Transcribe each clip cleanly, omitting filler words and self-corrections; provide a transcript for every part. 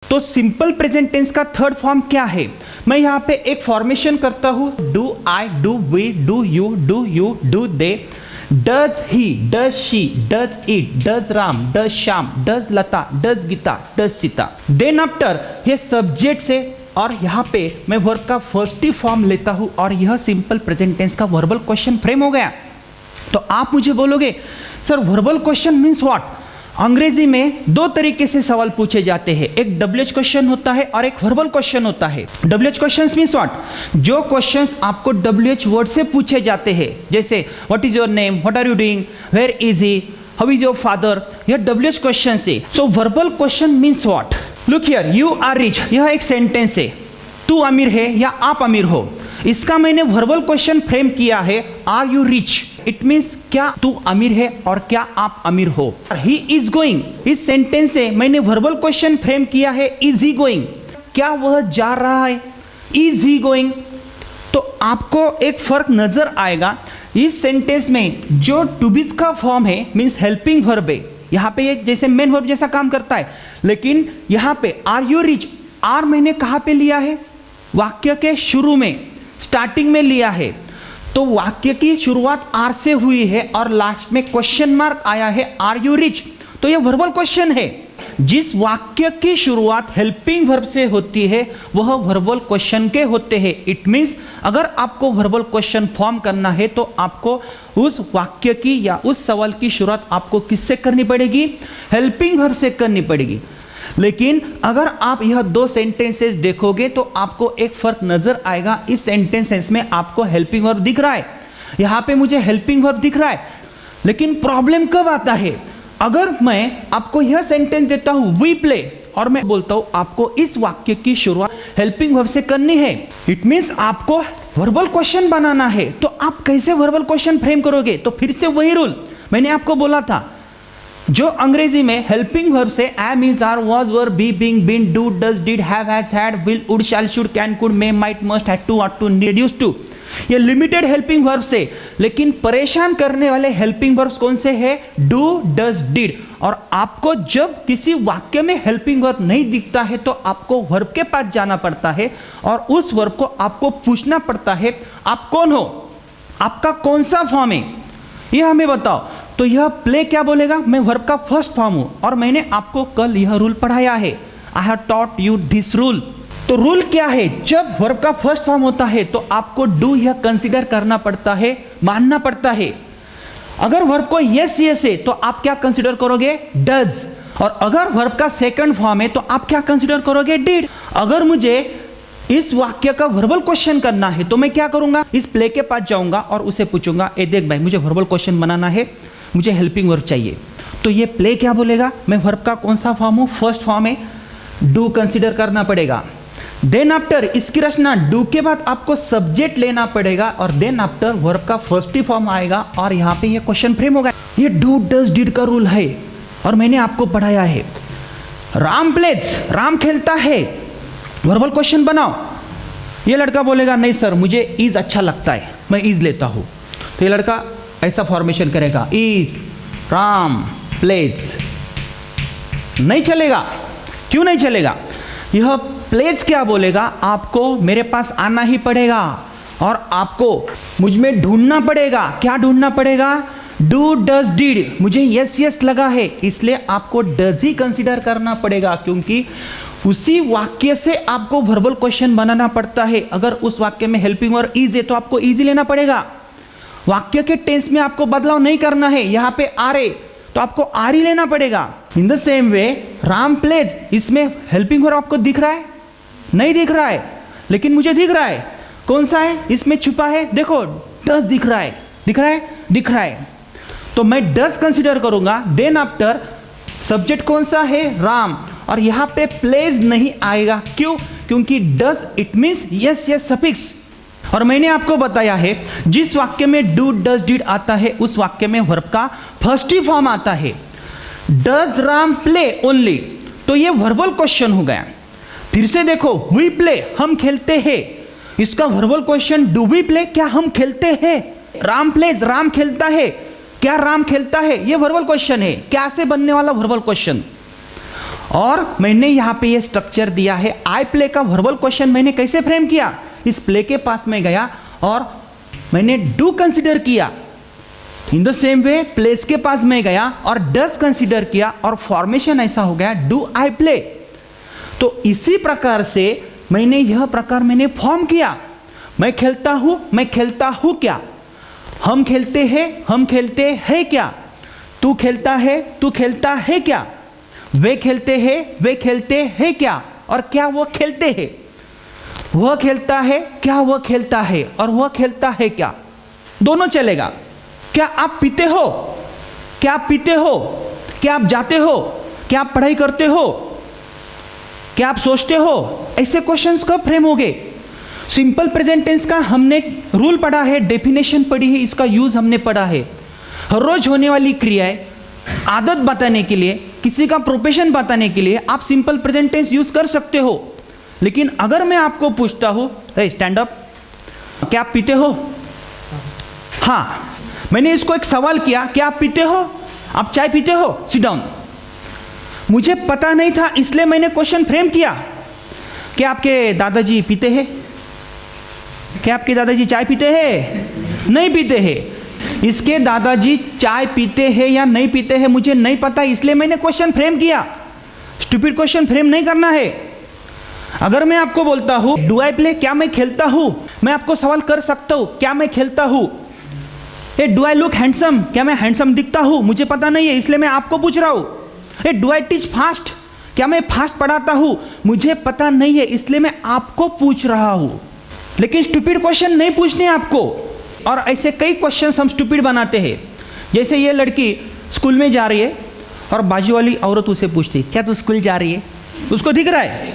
तो simple present tense का third form क्या है? मैं यहाँ पे एक फॉर्मेशन करता हूँ, do I, do we, do you, do they, does he, does she, does it, does Ram, does Shyam, does Lata, does Geeta, does Sita. Then after ये सब्जेक्ट से और यहाँ पे मैं वर्ब का फर्स्ट ही फॉर्म लेता हूँ और यह सिंपल प्रेजेंट टेंस का वर्बल क्वेश्चन फ्रेम हो गया। तो आप मुझे बोलोगे sir verbal question means what? अंग्रेजी में दो तरीके से सवाल पूछे जाते हैं, एक डब्ल्यूएच क्वेश्चन होता है और एक वर्बल क्वेश्चन होता है। WH question means what? जो क्वेश्चंस आपको डब्ल्यूएच वर्ड से पूछे जाते हैं, जैसे what is your name, what are you doing, where is he, how is your father, यह डब्ल्यूएच क्वेश्चन है। So verbal question means what? Look here, you are rich, यह एक सेंटेंस है, तू अमीर है या आप अमीर हो। इसका मैंने वर्बल क्वेश्चन फ्रेम किया है, are you rich? It means क्या तू अमीर है और क्या आप अमीर हो। ही इज गोइंग, इस सेंटेंस से मैंने वर्बल क्वेश्चन फ्रेम किया है, इज ही गोइंग, क्या वह जा रहा है, इज ही गोइंग। तो आपको एक फर्क नजर आएगा, इस सेंटेंस में जो टू बी का फॉर्म है मीन्स हेल्पिंग वर्ब है, यहाँ पे ये जैसे मेन वर्ब जैसा काम करता है, लेकिन यहाँ पे आर यू रिच, आर मैंने कहाँ पे लिया है? वाक्य के शुरू में, स्टार्टिंग में लिया है। तो वाक्य की शुरुआत आर से हुई है और लास्ट में क्वेश्चन मार्क आया है, आर यू रिच। तो यह वर्बल क्वेश्चन है। जिस वाक्य की शुरुआत हेल्पिंग वर्ब से होती है वह वर्बल क्वेश्चन के होते हैं। इट मीन्स अगर आपको वर्बल क्वेश्चन फॉर्म करना है तो आपको उस वाक्य की या उस सवाल की शुरुआत आपको किससे करनी पड़ेगी? हेल्पिंग वर्ब से करनी पड़ेगी। लेकिन अगर आप यह दो सेंटेंसेस देखोगे तो आपको एक फर्क नजर आएगा। इस सेंटेंसेस में आपको हेल्पिंग वर्ब दिख रहा है, यहां पे मुझे हेल्पिंग वर्ब दिख रहा है, लेकिन प्रॉब्लम कब आता है? अगर मैं आपको यह सेंटेंस देता हूं वी प्ले और मैं बोलता हूं आपको इस वाक्य की शुरुआत हेल्पिंग वर्ब से करनी है, इट मींस आपको वर्बल क्वेश्चन बनाना है। तो आप कैसे वर्बल क्वेश्चन फ्रेम करोगे? तो फिर से वही रूल मैंने आपको बोला था, जो अंग्रेजी में हेल्पिंग वर्ब से am, is, are, was, were, be, being, been, do, does, did, have, has, had, will, would, shall, should, can, could, may, might, must, had to, ought to, need, used to, ये limited helping verb से। लेकिन परेशान करने वाले helping verbs कौन से हैं? Do, does, did. और आपको जब किसी वाक्य में हेल्पिंग वर्ब नहीं दिखता है तो आपको वर्ब के पास जाना पड़ता है और उस वर्ब को आपको पूछना पड़ता है, आप कौन हो, आपका कौन सा फॉर्म है, यह हमें बताओ। तो यह प्ले क्या बोलेगा? मैं वर्ब का फर्स्ट फॉर्म हूं और मैंने आपको कल यह रूल पढ़ाया है, I have taught you this rule. तो रूल क्या है? जब वर्ब का फर्स्ट फॉर्म होता है तो आपको डू यह कंसीडर करना पड़ता है, मानना पड़ता है। अगर वर्ब को यस यस है तो आप क्या कंसीडर करोगे? डज। और अगर वर्ब का सेकंड फॉर्म है तो आप क्या कंसीडर करोगे? डिड। अगर मुझे इस वाक्य का वर्बल क्वेश्चन करना है तो मैं क्या करूंगा? इस प्ले के पास जाऊंगा और उसे पूछूंगा, ए देख भाई मुझे वर्बल क्वेश्चन बनाना है, मुझे हेल्पिंग वर्ब चाहिए। तो ये प्ले क्या बोलेगा? मैं वर्ब का कौन सा फॉर्म हूं? फर्स्ट फॉर्म है, डू कंसीडर करना पड़ेगा। देन आफ्टर इसकी रचना, डू के बाद आपको सब्जेक्ट लेना पड़ेगा और देन आफ्टर वर्ब का फर्स्ट ही फॉर्म आएगा और यहां पे ये क्वेश्चन फ्रेम होगा। ये डू डज डिड का रूल है और मैंने आपको पढ़ाया है। राम प्लेज, राम खेलता है, वर्बल क्वेश्चन बनाओ। ये लड़का बोलेगा नहीं सर मुझे इज अच्छा लगता है, मैं इज लेता हूं। तो ये लड़का ऐसा फॉर्मेशन करेगा, इज राम प्लेज। नहीं चलेगा। क्यों नहीं चलेगा? यह प्लेज क्या बोलेगा? आपको मेरे पास आना ही पड़ेगा और आपको मुझ में ढूंढना पड़ेगा। क्या ढूंढना पड़ेगा? Do does did. मुझे यस यस लगा है इसलिए आपको डज ही कंसीडर करना पड़ेगा, क्योंकि उसी वाक्य से आपको वर्बल क्वेश्चन बनाना पड़ता है। अगर उस वाक्य में हेल्पिंग वर्ब इज है तो आपको इज लेना पड़ेगा। वाक्य के टेंस में आपको बदलाव नहीं करना है, यहां पे आर है तो आपको आर ही लेना पड़ेगा। In the same way Ram plays, इसमें हेल्पिंग वर्ब आपको दिख रहा है? नहीं दिख रहा है, लेकिन मुझे दिख रहा है। कौन सा है इसमें छुपा है? देखो डज दिख रहा है, दिख रहा है, दिख रहा है। तो मैं डज कंसीडर करूंगा। देन आफ्टर सब्जेक्ट कौन सा है? राम। और यहां पे प्लेज नहीं आएगा। क्यों? क्योंकि does it means yes yes suffix. और मैंने आपको बताया है जिस वाक्य में डू डज डिड आता है उस वाक्य में वर्ब का फर्स्ट ही फॉर्म आता है। डज राम प्ले ओनली, तो ये वर्बल क्वेश्चन हो गया। फिर से देखो, वी प्ले, हम खेलते हैं, इसका verbal question do we play, क्या हम खेलते हैं? राम प्लेज, राम खेलता है, क्या राम खेलता है? ये वर्बल क्वेश्चन है। क्या से बनने वाला वर्बल क्वेश्चन? और मैंने यहाँ पे ये स्ट्रक्चर दिया है। आई प्ले का वर्बल क्वेश्चन मैंने कैसे फ्रेम किया, इस प्ले के पास में गया और मैंने डू कंसिडर किया। इन द सेम वे प्लेस के पास में गया और डज कंसिडर किया और फॉर्मेशन ऐसा हो गया डू आई प्ले। तो इसी प्रकार से मैंने यह प्रकार मैंने फॉर्म किया। मैं खेलता हूं क्या, हम खेलते हैं क्या, तू खेलता है क्या, वे खेलते हैं क्या, और क्या वो खेलते हैं, वह खेलता है क्या, वह खेलता है, और वह खेलता है क्या, दोनों चलेगा। क्या आप पीते हो, क्या आप पीते हो, क्या आप जाते हो, क्या आप पढ़ाई करते हो, क्या आप सोचते हो, ऐसे क्वेश्चंस कब फ्रेम हो गए। सिंपल प्रेजेंट टेंस का हमने रूल पढ़ा है, डेफिनेशन पढ़ी है, इसका यूज हमने पढ़ा है। हर रोज होने वाली क्रियाएं, आदत बताने के लिए, किसी का प्रोफेशन बताने के लिए आप सिंपल प्रेजेंट टेंस यूज कर सकते हो। लेकिन अगर मैं आपको पूछता हूं स्टैंड अप, क्या आप पीते हो, हाँ, मैंने इसको एक सवाल किया, क्या आप पीते हो, आप चाय पीते हो, सिट डाउन। मुझे पता नहीं था इसलिए मैंने क्वेश्चन फ्रेम किया, क्या आपके दादाजी पीते हैं, क्या आपके दादाजी चाय पीते हैं, नहीं पीते हैं। इसके दादाजी चाय पीते हैं या नहीं पीते हैं मुझे नहीं पता, इसलिए मैंने क्वेश्चन फ्रेम किया। स्टूपिड क्वेश्चन फ्रेम नहीं करना है। अगर मैं आपको बोलता हूं डू आई प्ले, क्या मैं खेलता हूं, मैं आपको सवाल कर सकता हूं क्या मैं खेलता हूं। ए डू आई लुक हैंडसम, क्या मैं हैंडसम दिखता हूं, मुझे पता नहीं है इसलिए मैं आपको पूछ रहा हूं। ए डू आई टीच फास्ट, क्या मैं फास्ट पढ़ाता हूं, मुझे पता नहीं है इसलिए मैं आपको पूछ रहा हूं। लेकिन स्टूपिड क्वेश्चन नहीं पूछने आपको। और ऐसे कई क्वेश्चन हम स्टूपिड बनाते हैं। जैसे ये लड़की स्कूल में जा रही है और बाजू वाली औरत उसे पूछती क्या तू स्कूल जा रही है, उसको दिख रहा है,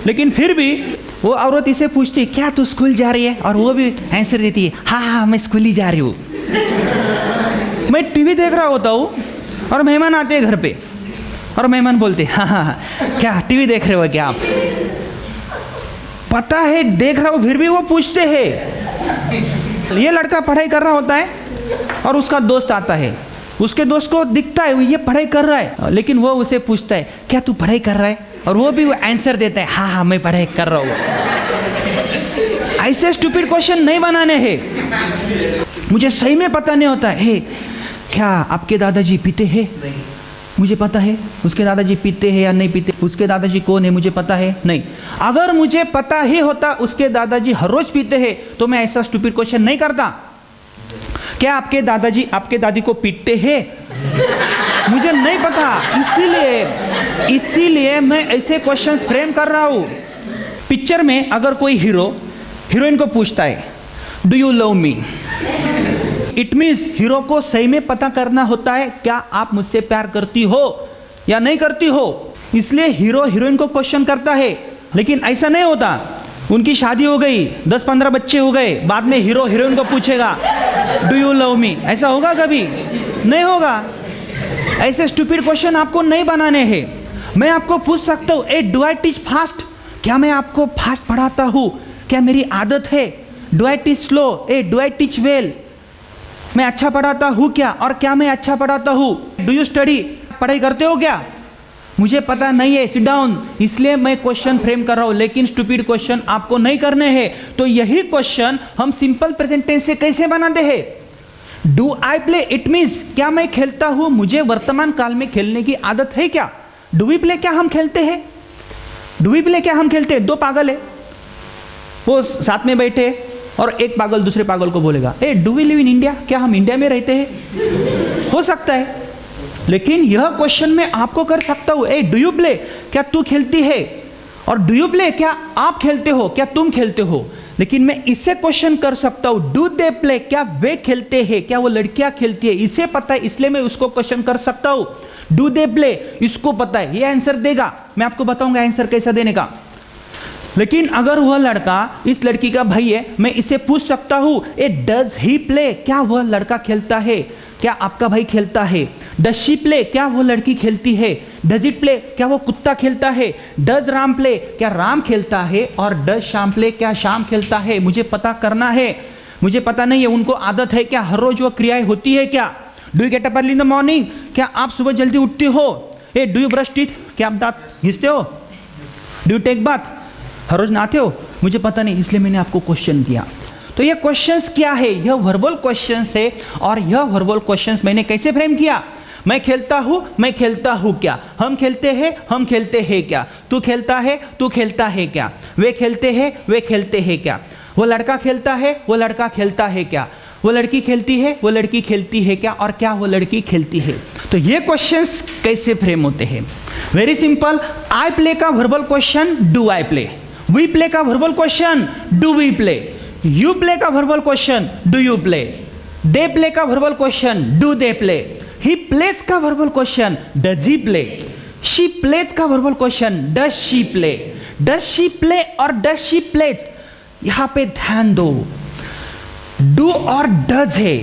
लेकिन फिर भी वो औरत इसे पूछती क्या तू स्कूल जा रही है, और वो भी आंसर देती है हाँ मैं स्कूल ही जा रही हूँ। मैं टीवी देख रहा होता हूँ और मेहमान आते हैं घर पे और मेहमान बोलते हाँ क्या टीवी देख रहे हो क्या आप, पता है देख रहा हूँ फिर भी वो पूछते हैं। ये लड़का पढ़ाई कर रहा होता है और उसका दोस्त आता है, उसके दोस्त को दिखता है ये पढ़ाई कर रहा है, लेकिन वो उसे पूछता है क्या तू पढ़ाई कर रहा है, और वो भी वो आंसर देता है हाँ मैं पढ़ाई कर रहा हूँ। ऐसे स्टूपिड क्वेश्चन नहीं बनाने हैं। मुझे सही में पता नहीं होता है क्या आपके दादाजी पीते हैं, मुझे पता है उसके दादाजी पीते हैं या नहीं पीते, उसके दादाजी कौन है मुझे पता है नहीं। अगर मुझे पता ही होता उसके दादाजी हर रोज पीते हैं तो मैं ऐसा स्टूपिड क्वेश्चन नहीं करता। क्या आपके दादाजी आपके दादी को पीटते हैं, मुझे नहीं पता, इसीलिए मैं ऐसे क्वेश्चंस फ्रेम कर रहा हूं। पिक्चर में अगर कोई हीरो हीरोइन को पूछता है do you love me, it means hero को सही में पता करना होता है क्या आप मुझसे प्यार करती हो या नहीं करती हो, इसलिए हीरो हीरोइन को क्वेश्चन करता है। लेकिन ऐसा नहीं होता, उनकी शादी हो गई 10-15 बच्चे हो गए, बाद में हीरो हीरोइन को पूछेगा डू यू लव मी, ऐसा होगा कभी नहीं होगा। ऐसे स्टूपिड क्वेश्चन आपको नहीं बनाने हैं। मैं आपको पूछ सकता हूँ ए डू आई टीच फास्ट, क्या मैं आपको फास्ट पढ़ाता हूँ, क्या मेरी आदत है। Do I teach slow, A do I teach well, मैं अच्छा पढ़ाता हूँ क्या, और क्या मैं अच्छा पढ़ाता हूँ। डू यू स्टडी, पढ़ाई करते हो क्या, मुझे पता नहीं है, सिट डाउन। इसलिए मैं क्वेश्चन फ्रेम कर रहा हूँ, लेकिन स्टूपिड क्वेश्चन आपको नहीं करने हैं। तो यही क्वेश्चन हम सिंपल प्रेजेंट टेंस से कैसे बनाते हैं। Do I play, it means क्या मैं खेलता हूँ, मुझे वर्तमान काल में खेलने की आदत है क्या। डू वी प्ले, क्या हम खेलते हैं, डू वी प्ले क्या हम खेलते हैं। दो पागल है वो साथ में बैठे और एक पागल दूसरे पागल को बोलेगा ए do we live in India, क्या हम इंडिया में रहते हैं, हो सकता है। लेकिन यह क्वेश्चन मैं आपको कर सकता हूं ए डू यू प्ले, क्या तू खेलती है, और डू यू प्ले, क्या आप खेलते हो, क्या तुम खेलते हो। लेकिन मैं इसे क्वेश्चन कर सकता हूं डू दे प्ले, क्या वे खेलते हैं, क्या वो लड़कियां खेलती है, इसे पता है इसलिए मैं उसको क्वेश्चन कर सकता हूं। डू दे प्ले, इसको पता है ये आंसर देगा, मैं आपको बताऊंगा आंसर कैसा देने का। लेकिन अगर वह लड़का इस लड़की का भाई है, मैं इसे पूछ सकता हूं ए डज ही प्ले, क्या वह लड़का खेलता है, क्या आपका भाई खेलता है। डज शी प्ले, क्या वो लड़की खेलती है। डज इट प्ले, क्या वो कुत्ता खेलता है। डज राम प्ले, क्या राम खेलता है। और डज श्याम प्ले, क्या श्याम खेलता है। मुझे पता करना है, मुझे पता नहीं है उनको आदत है क्या, हर रोज वो क्रियाएं होती है क्या। Do you get up early in the morning, क्या आप सुबह जल्दी उठते हो। ए डू यू ब्रश टीथ, क्या आप दांत घिसते हो? Do you take bath? हर रोज नहाते हो? मुझे पता नहीं, इसलिए मैंने आपको क्वेश्चन किया। तो ये क्वेश्चंस क्या है? यह वर्बल क्वेश्चंस है। और यह वर्बल क्वेश्चंस मैंने कैसे फ्रेम किया? मैं खेलता हूं क्या? हम खेलते हैं क्या? तू खेलता है क्या? वे खेलते हैं क्या? वो लड़का खेलता है क्या? वो लड़की खेलती है क्या? और क्या वो लड़की खेलती है? तो ये क्वेश्चंस कैसे फ्रेम होते हैं? Very simple. आई प्ले का verbal question, do I play. We play का verbal question, do we play. You play का verbal question, do you play. They play का verbal question, do they play. He plays का verbal question, does he play. She plays का verbal question, does she play. Does she play और does she plays, यहां पे ध्यान दो, do और does है,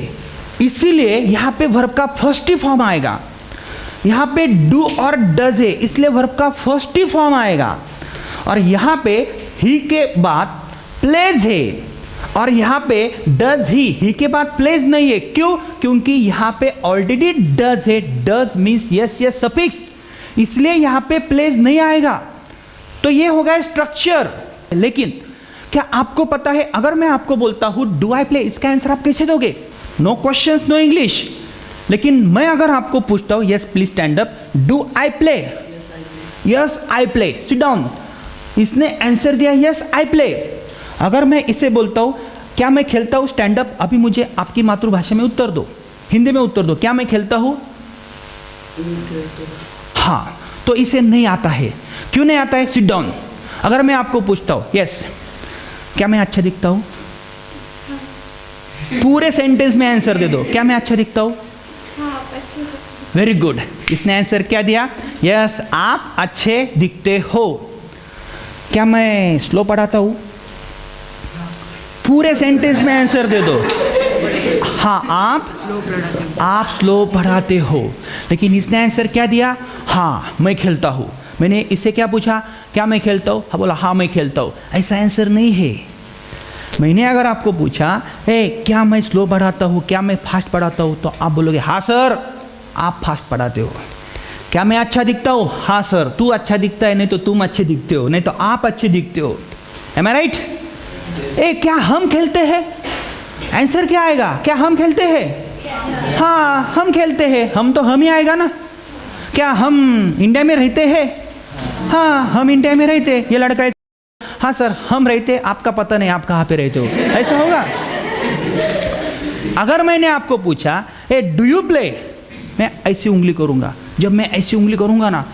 इसीलिए यहां पे वर्ब का फर्स्ट ही फॉर्म आएगा। यहां पे डू और डज है, इसलिए वर्ब का फर्स्ट ही फॉर्म आएगा। और यहां पे ही के बाद प्लेज है, और यहां पे डज ही के बाद प्लेज नहीं है। क्यों? क्योंकि यहां पे ऑलरेडी डज है। Does means yes yes suffix, इसलिए यहां पे प्लेज नहीं आएगा। तो ये होगा स्ट्रक्चर। लेकिन क्या आपको पता है, अगर मैं आपको बोलता हूं डू आई प्ले, इसका आंसर आप कैसे दोगे? No questions, no English. लेकिन मैं अगर आपको पूछता हूं, yes please stand up, do I play? Yes I play, sit down. इसने आंसर दिया यस आई प्ले। अगर मैं इसे बोलता हूं क्या मैं खेलता हूं, स्टैंड अप, अभी मुझे आपकी मातृभाषा में उत्तर दो, हिंदी में उत्तर दो, क्या मैं खेलता हूं? हाँ, तो इसे नहीं आता है। क्यों नहीं आता है? Sit down. अगर मैं आपको पूछता हूं यस क्या मैं अच्छा दिखता हूं, पूरे सेंटेंस में आंसर दे दो, क्या मैं अच्छा दिखता हूं? Very good. इसने आंसर क्या दिया? यस आप अच्छे दिखते हो। क्या मैं स्लो पढ़ाता हूं? पूरे सेंटेंस में आंसर दे दो, हाँ आप स्लो पढ़ाते हो। लेकिन इसने आंसर क्या दिया? हाँ मैं खेलता हूं। मैंने इससे क्या पूछा? क्या मैं खेलता हूं? हाँ बोला हाँ मैं खेलता हूं। ऐसा आंसर नहीं है। मैंने अगर आपको पूछा क्या मैं स्लो पढ़ाता हूं, क्या मैं फास्ट पढ़ाता हूं, तो आप बोलोगे हाँ सर आप फास्ट पढ़ाते हो। क्या मैं अच्छा दिखता हूं? हाँ सर तू अच्छा दिखता है, नहीं तो तुम अच्छे दिखते हो, नहीं तो आप अच्छे दिखते हो। एम आई राइट? क्या हम खेलते हैं? आंसर क्या आएगा? क्या हम खेलते हैं? हाँ हम खेलते हैं। हम तो हम ही आएगा ना। क्या हम इंडिया में रहते हैं? हाँ हम इंडिया में रहते। ये लड़का है, हाँ सर हम रहते, आपका पता नहीं आप कहाँ पे रहते हो, ऐसा होगा? अगर मैंने आपको पूछा डू यू प्ले, मैं ऐसी उंगली करूंगा, जब मैं ऐसी उंगली करूंगा ना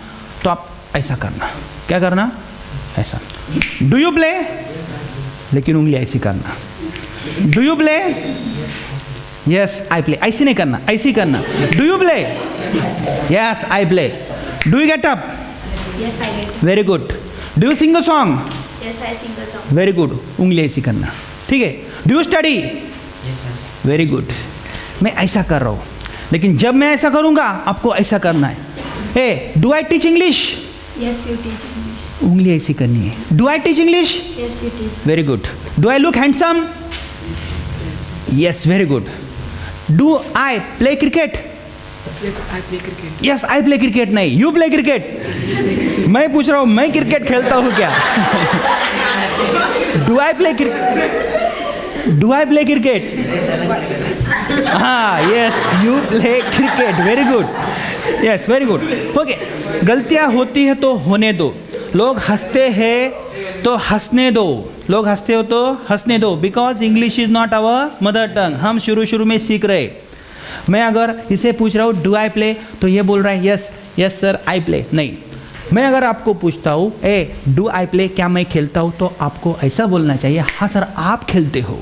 तो आप ऐसा करना। क्या करना? ऐसा। Do you play? लेकिन उंगली ऐसी करना। Do you play? Yes I play. ऐसी नहीं करना, ऐसी करना। Do you play? Yes I play. Do you get up? Yes, I get. Very good. Do you sing a song? Yes, I sing the song. Very good. उंगली ऐसी करना, ठीक है। Do you study? Yes, I. Very good. मैं ऐसा कर रहा हूँ, लेकिन जब मैं ऐसा करूंगा आपको ऐसा करना है। Do I teach English? Yes, you teach English. उंगली ऐसी करनी है। Do I teach English? Yes, you teach. Very good. Do I look handsome? Yes very good. Do I play cricket? Yes, I play cricket. Yes I play cricket. नहीं you play cricket. मैं पूछ रहा हूं मैं cricket खेलता हूं क्या? Do I play cricket? Do I play cricket? हाँ yes you play cricket. Very good. Yes very good. Okay, गलतियां होती है तो होने दो। लोग हंसते हैं तो हंसने दो। लोग हंसते हो तो हंसने दो, because English is not our mother tongue. हम शुरू में सीख रहे। मैं अगर इसे पूछ रहा हूँ डू आई प्ले, तो ये बोल रहा है yes yes sir I play. नहीं, मैं अगर आपको पूछता हूँ डू आई प्ले, क्या मैं खेलता हूँ, तो आपको ऐसा बोलना चाहिए हाँ सर आप खेलते हो।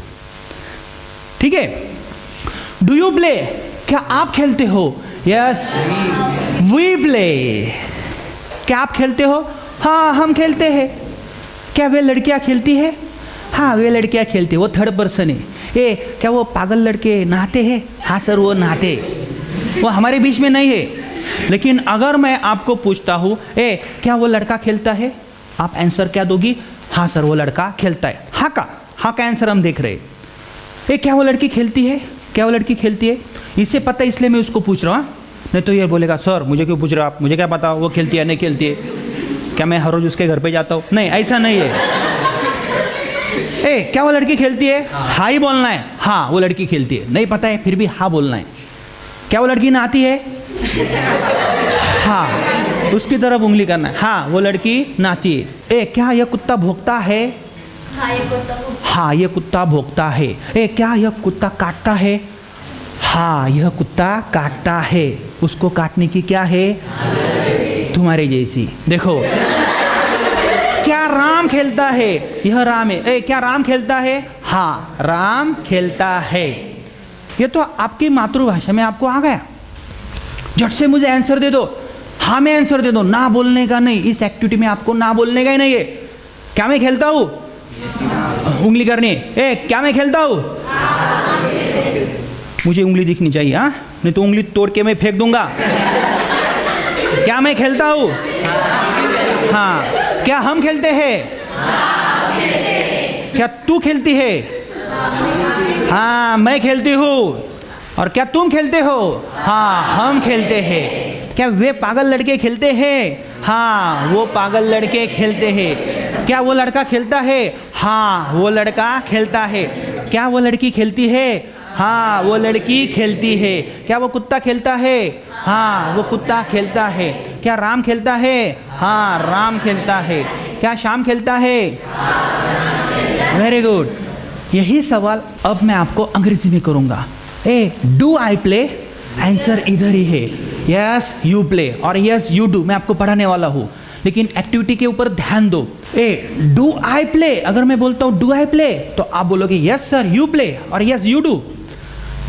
ठीक है। Do you play? क्या आप खेलते हो? Yes we play. क्या आप खेलते हो? हाँ हम खेलते हैं। क्या वे लड़कियां खेलती है? हाँ वे लड़कियां खेलती है। वो थर्ड पर्सन है। क्या वो पागल लड़के नहाते हैं? हाँ सर वो नहाते। वो हमारे बीच में नहीं है। लेकिन अगर मैं आपको पूछता हूँ क्या वो लड़का खेलता है, आप आंसर क्या दोगी? हाँ सर वो लड़का खेलता है। हाँ का आंसर हम देख रहे। क्या वो लड़की खेलती है? क्या वो लड़की खेलती है? इसे पता है इसलिए मैं उसको पूछ रहा हूँ। नहीं तो ये बोलेगा सर मुझे क्यों पूछ रहे हो आप, मुझे क्या पता वो खेलती है नहीं खेलती है, क्या मैं हर रोज उसके घर पे जाता हूँ? नहीं, ऐसा नहीं है। ए क्या वो लड़की खेलती है? हाँ ही बोलना है। हाँ वो लड़की खेलती है। नहीं पता है फिर भी हाँ बोलना है। क्या वो लड़की नहाती है? हाँ उसकी तरफ उंगली करना है। हाँ वो लड़की नहाती है। ए क्या यह कुत्ता भौंकता है? हाँ ये कुत्ता भौंकता है। ए क्या यह कुत्ता काटता है? हाँ यह कुत्ता काटता है। उसको काटने की क्या है? तुम्हारे जैसी। देखो क्या राम खेलता है? यह राम है। ए क्या राम खेलता है? हाँ राम खेलता है। ये तो आपकी मातृभाषा में आपको आ गया। झट से मुझे आंसर दे दो, हाँ में आंसर दे दो, ना बोलने का नहीं। इस एक्टिविटी में आपको ना बोलने का ही नहीं है। क्या मैं खेलता हूँ? उंगली करनी। ए क्या मैं खेलता हूँ? मुझे उंगली दिखनी चाहिए, हाँ नहीं तो उंगली तोड़ के मैं फेंक दूंगा। क्या मैं खेलता हूँ? हाँ। क्या हम खेलते हैं? क्या तू खेलती है? हाँ मैं खेलती हूँ। और क्या तुम खेलते हो? हाँ हम खेलते हैं। क्या वे पागल लड़के खेलते हैं? हाँ वो पागल लड़के खेलते हैं। क्या वो लड़का खेलता है? हाँ वो लड़का खेलता है। क्या वो लड़की खेलती है? हाँ वो लड़की खेलती है। क्या वो कुत्ता खेलता है? हाँ वो कुत्ता खेलता है। क्या राम खेलता है? हाँ राम खेलता है। क्या श्याम खेलता है? Very good. यही सवाल अब मैं आपको अंग्रेजी में करूंगा। ए डू आई प्ले? आंसर इधर ही है। यस यू प्ले और यस यू डू। मैं आपको पढ़ाने वाला हूँ लेकिन एक्टिविटी के ऊपर ध्यान दो। ए डू आई प्ले, अगर मैं बोलता हूँ डू आई प्ले तो आप बोलोगे यस सर यू प्ले और yes you do.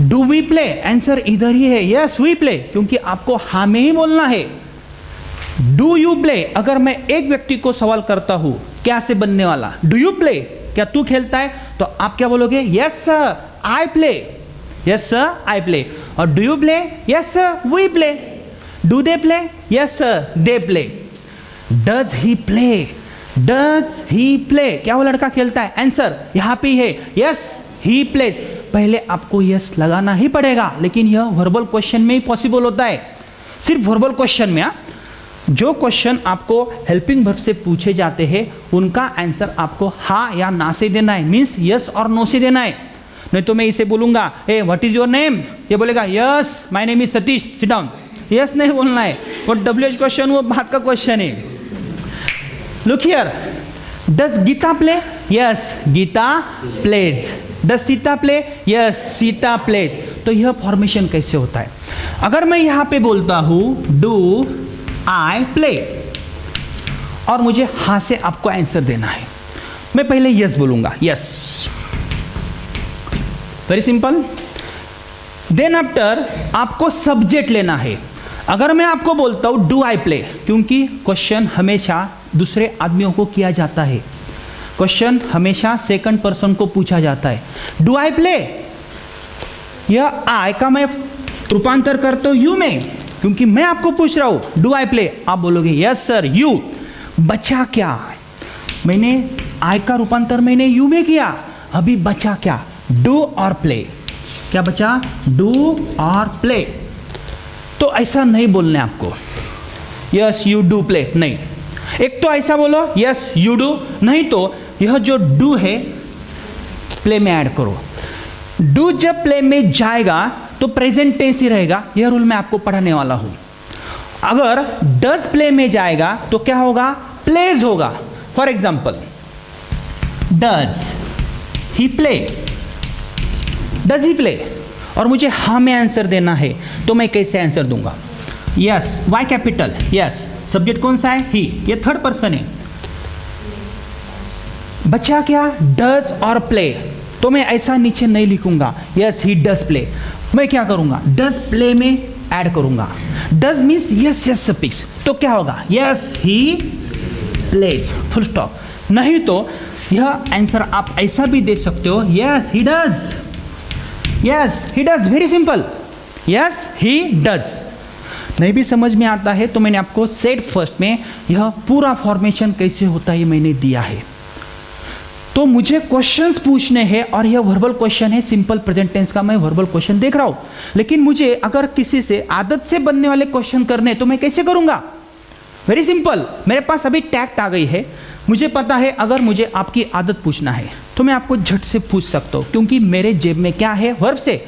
Do we play? Answer इधर ही है। यस वी प्ले, क्योंकि आपको हाँ में ही बोलना है। डू यू प्ले, अगर मैं एक व्यक्ति को सवाल करता हूं क्या से बनने वाला, डू यू प्ले, क्या तू खेलता है, तो आप क्या बोलोगे? Yes sir I play. Yes sir I play. और do you play? Yes sir we play. Do they play? Yes sir they play. Does he play? Does he play, क्या वो लड़का खेलता है? आंसर यहां पे है। Yes he play. पहले आपको यस लगाना ही पड़ेगा, लेकिन यह वर्बल क्वेश्चन में ही पॉसिबल होता है। सिर्फ वर्बल क्वेश्चन में। जो क्वेश्चन आपको हेल्पिंग वर्ब से पूछे जाते हैं उनका आंसर आपको हाँ या ना से देना है, मीन्स यस और नो से देना है। नहीं तो मैं इसे बोलूंगा ए व्हाट इज योर नेम, ये बोलेगा yes my name is Satish, sit down. Yes नहीं बोलना है। वो WH क्वेश्चन वो बात का क्वेश्चन है। Look here, does Geeta play? Yes Geeta plays. Does Sita play? Yes Sita plays. तो यह फॉर्मेशन कैसे होता है? अगर मैं यहां पे बोलता हूं डू आई प्ले और मुझे हाँ से आपको आंसर देना है, मैं पहले यस बोलूंगा, yes, very simple. Then after आपको सब्जेक्ट लेना है। अगर मैं आपको बोलता हूं डू आई प्ले, क्योंकि क्वेश्चन हमेशा दूसरे आदमियों को किया जाता है, क्वेश्चन हमेशा सेकंड पर्सन को पूछा जाता है। डू आई प्ले, यह आई का मैं रूपांतर करता हूं यू में, क्योंकि मैं आपको पूछ रहा हूं डू आई प्ले, आप बोलोगे यस सर यू। बचा क्या? मैंने आई का रूपांतर मैंने यू में किया, अभी बचा क्या? डू और प्ले। क्या बचा? डू और प्ले। तो ऐसा नहीं बोलना है आपको यस यू डू प्ले, नहीं। एक तो ऐसा बोलो यस यू डू, नहीं तो यह जो डू है प्ले में ऐड करो। डू जब प्ले में जाएगा तो प्रेजेंट टेंस ही रहेगा, यह रूल मैं आपको पढ़ाने वाला हूं। अगर डज प्ले में जाएगा तो क्या होगा? प्लेज होगा। For example does he play, does he play, और मुझे हाँ में आंसर देना है तो मैं कैसे आंसर दूंगा? Yes Y capital, yes, subject कौन सा है? ही, ये थर्ड पर्सन है। बचा क्या? डज और प्ले। तो मैं ऐसा नीचे नहीं लिखूंगा यस ही डज प्ले, मैं क्या करूंगा? डज प्ले में ऐड करूंगा। Does means yes yes suffix, तो क्या होगा? Yes he plays, full stop. नहीं तो यह आंसर आप ऐसा भी दे सकते हो yes he does, yes he does, very simple, yes he does. नहीं भी समझ में आता है तो मैंने आपको सेट फर्स्ट में यह पूरा फॉर्मेशन कैसे होता है मैंने दिया है। तो मुझे क्वेश्चंस पूछने हैं और यह वर्बल क्वेश्चन है सिंपल प्रेजेंट टेंस का, मैं वर्बल क्वेश्चन देख रहा हूं। लेकिन मुझे अगर किसी से आदत से बनने वाले क्वेश्चन करने तो मैं कैसे करूंगा? वेरी सिंपल, मेरे पास अभी टैक्ट आ गई है, मुझे पता है अगर मुझे आपकी आदत पूछना है तो मैं आपको झट से पूछ सकता हूं, क्योंकि मेरे जेब में क्या है? वर्ब से।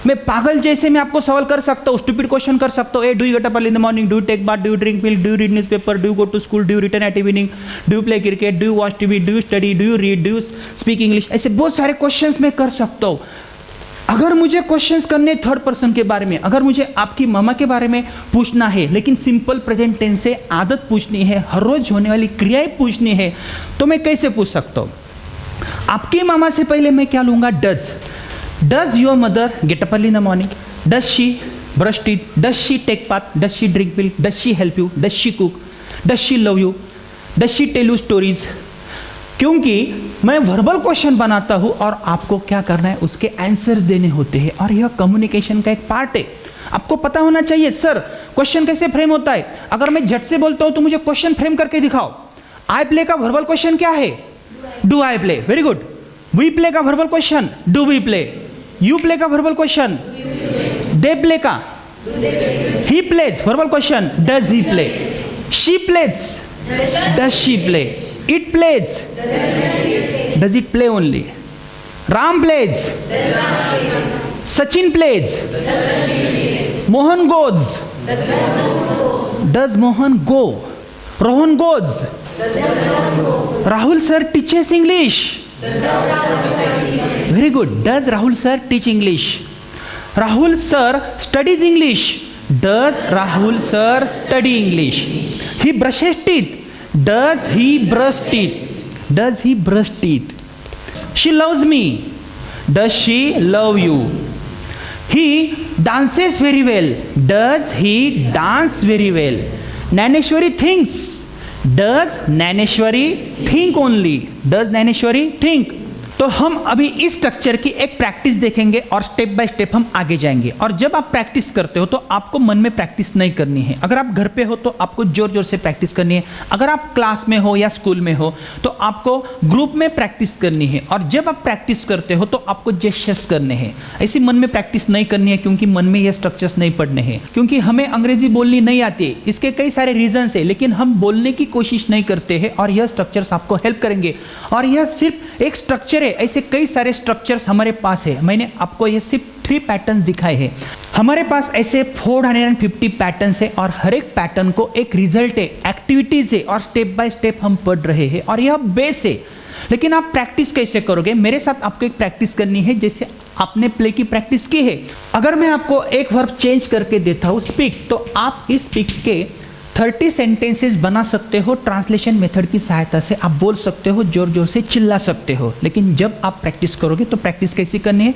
मैं पागल जैसे मैं आपको सवाल कर सकता हूँ, स्टूपिड क्वेश्चन कर सकता हूँ। Do you get up early in the morning, do you take bath, do you drink milk, do you read newspaper, do you go to school, do you return at evening, do you play cricket, do you watch TV, do you study, do you read, do you speak English. ऐसे बहुत सारे questions मैं कर सकता हूँ। अगर मुझे questions करने थर्ड पर्सन के बारे में, अगर मुझे आपकी मामा के बारे में पूछना है, लेकिन सिंपल प्रेजेंट टेंस से आदत पूछनी है, हर रोज होने वाली क्रियाएं पूछनी है, तो मैं कैसे पूछ सकता हूँ? आपकी मामा से पहले मैं क्या लूंगा? Does your mother get up early in the morning, does she brush teeth, does she take bath, does she drink milk, does she help you, does she cook, does she love you, does she tell you stories. क्योंकि मैं verbal question बनाता हूं और आपको क्या करना है? उसके आंसर देने होते हैं, और यह कम्युनिकेशन का एक पार्ट है। आपको पता होना चाहिए सर क्वेश्चन कैसे फ्रेम होता है। अगर मैं झट से बोलता हूं तो मुझे क्वेश्चन फ्रेम करके दिखाओ। आई प्ले का वर्बल क्वेश्चन क्या है? Do I play. Very good. We play का verbal question do we play. You play का वर्बल क्वेश्चन दे प्ले का he plays. Verbal question does he play. She plays does she play. It plays does it play only. Ram plays Sachin plays. Mohan goes does Mohan go. Rohan goes. Rahul sir teaches English. Very good. Does Rahul sir teach English? Rahul sir studies English. Does Rahul sir study English? He brushes teeth. Does he brush teeth? Does he brush teeth? She loves me. Does she love you? He dances very well. Does he dance very well? Naneshwari thinks. Does Naneshwari think only? Does Naneshwari think? तो हम अभी इस structure की एक practice देखेंगे और step by step हम आगे जाएंगे। और जब आप प्रैक्टिस करते हो तो आपको मन में प्रैक्टिस नहीं करनी है। अगर आप घर पे हो तो आपको जोर जोर से प्रैक्टिस करनी है। अगर आप क्लास में हो या स्कूल में हो तो आपको ग्रुप में प्रैक्टिस करनी है। और जब आप प्रैक्टिस करते हो तो आपको जेस्चर्स करने हैं। ऐसी मन में प्रैक्टिस नहीं करनी है, क्योंकि मन में ये स्ट्रक्चर्स नहीं पढ़ने हैं। क्योंकि हमें अंग्रेजी बोलनी नहीं आती है, इसके कई सारे रीजन है, लेकिन हम बोलने की कोशिश नहीं करते हैं। और यह स्ट्रक्चर्स आपको हेल्प करेंगे। और यह सिर्फ एक स्ट्रक्चर, ऐसे कई सारे स्ट्रक्चर्स हमारे पास है। मैंने आपको ये सिर्फ 3 पैटर्न दिखाए हैं। हमारे पास ऐसे 450 पैटर्न्स है और हर एक पैटर्न को एक रिजल्ट है, एक्टिविटीज है, और स्टेप बाय स्टेप हम पढ़ रहे हैं। और यह बेस है। लेकिन आप प्रैक्टिस कैसे करोगे? मेरे साथ आपको एक प्रैक्टिस करनी है, जैसे आपने प्ले की प्रैक्टिस की है। अगर मैं आपको एक वर्ब चेंज करके देता हूं स्पीक, तो आप इस स्पीक के 30 सेंटेंसेस बना सकते हो। ट्रांसलेशन मेथड की सहायता से आप बोल सकते हो, जोर जोर से चिल्ला सकते हो। लेकिन जब आप प्रैक्टिस करोगे तो प्रैक्टिस कैसी करनी है?